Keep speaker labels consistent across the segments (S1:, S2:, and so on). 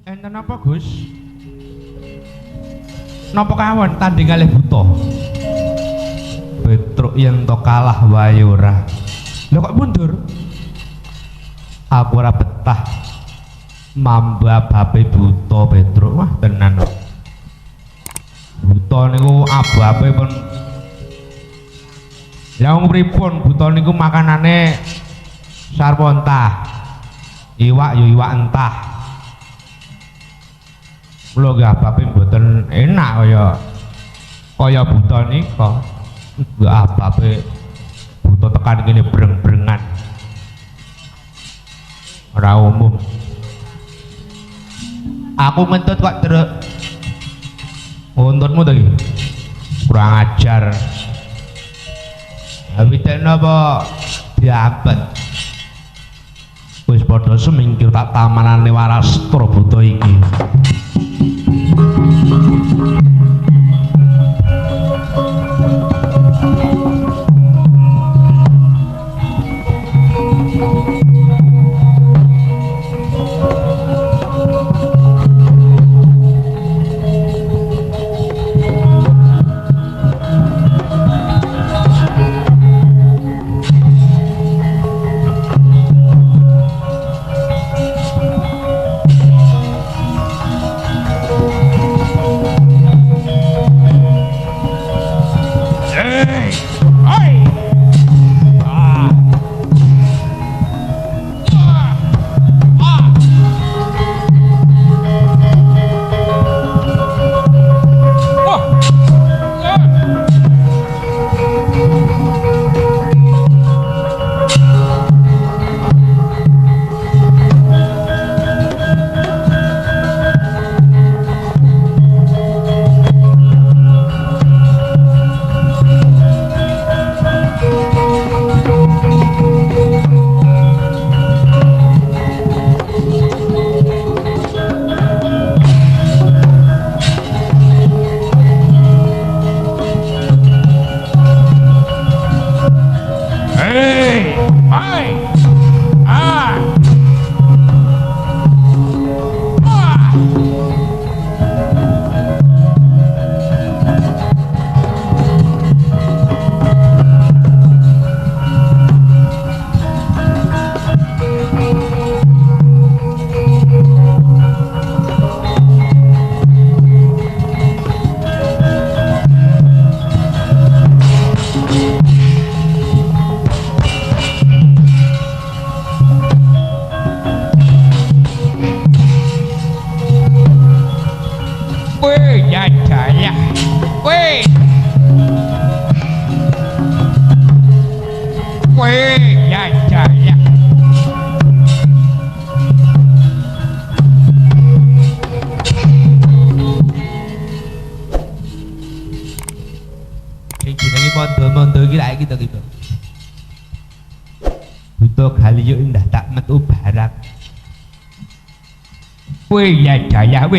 S1: Enten apa, Gus? Napa kawon tanding kalih buta? Petruk yen to kalah wae ora. Lho kok mundur? Aku ora betah mamba babe buta Petruk. Wah tenan kok. Buta niku abu-abe pun. Lah wong pripun buta niku makanane sarwa entah. Iwak ya iwak entah. Kula nggih babe mboten enak kaya buta nika. Nggak babe buta tekan kene breng-brengan. Ora umum. Aku ngentut kok terus. Untutmu to iki. Kurang ajar. Tapi napa diapet. Wis padha semingkir tak tamanane Warastra buta iki.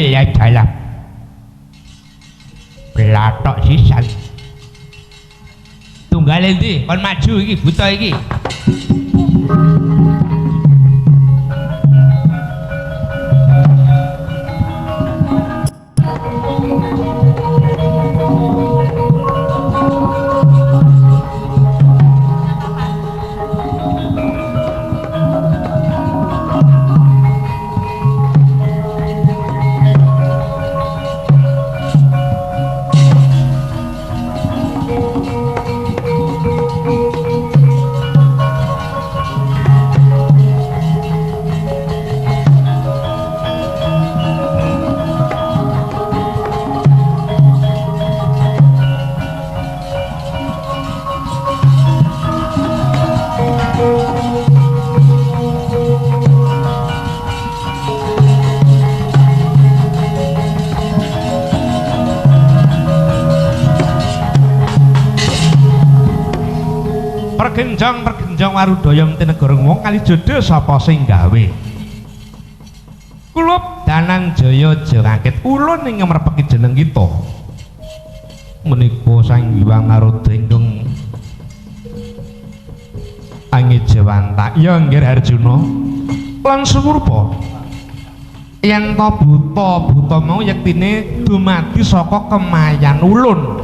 S1: Ya dalam belatok sisan tunggal endi kon maju iki buta iki pergenjang warudaya mti negara wong kali jodoh sapa sing gawe kulup Danang Jaya jengakit ulun ing ngrepeki jeneng kita menika Sang Hyang Naroda ingkang Angejawanta ya nggih Arjuna lan sumurpa yen to buta mau yektine dumadi saka kemayan ulun.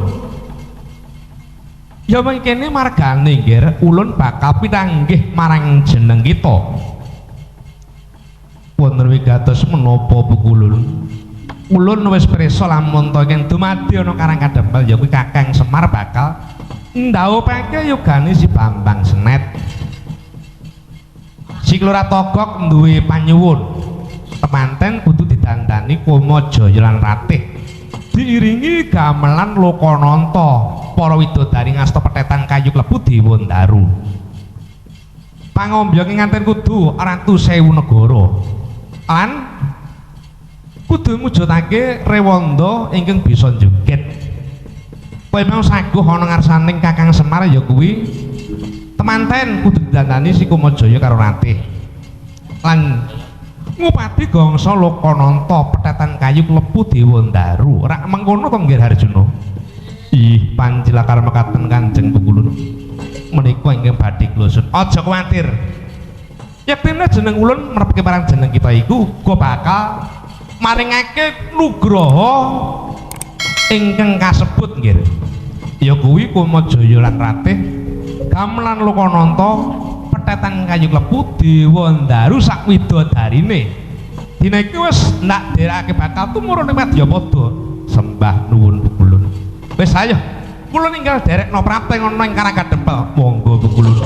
S1: Ya mengkene margane nggih ulun bakal pitanggih marang jeneng kita. Wonten wigatos menapa pukulun? Ulun wis prisa lamun to yen dumadi ana Karang Kadempel ya kuwi Kakang Semar bakal ndhawuhake yogane si Bambang Senet. Si Kelurahan Togok duwe panyuwun. Temanten kudu didandani Koma Jaya lan Ratih. Diiringi gamelan Lokananta. Para widodari ngasta petetan kayu klebu Dewandaru. Pangombyong nganten kudu Ratu Sewu Negara. Lan kudu mujudake rewanda ingkang bisa njoget. Kowe mau saguh ana ngarsaning Kakang Semar ya kuwi temanten kudu didandani si Koma Jaya karo Ratih. Lan ngupati gangsa Lokananta petetan kayu klebu Dewandaru. Rak mengkono to nggih Harjuna? Ih, pancilakar mekaten Kanjeng Pukulun. Menika ingkang badhe klusun. Aja kuwatir. Yektine jeneng ulun merepake marang jeneng kita iku uga bakal maringake nugraha ingkang kasebut nggih. Ya kuwi Koma Jaya lan Ratih, gamelan Lokananta, petetan kayu klebu Dewandaru sak widodarine. Dina iki wis ndak nderekake bakal tumurun ing Madyapada. Sembah nuwun Pukulun. Wis ayo, kula ninggal derekno prapting ana ing Karang Kadempel. Monggo Pukulun.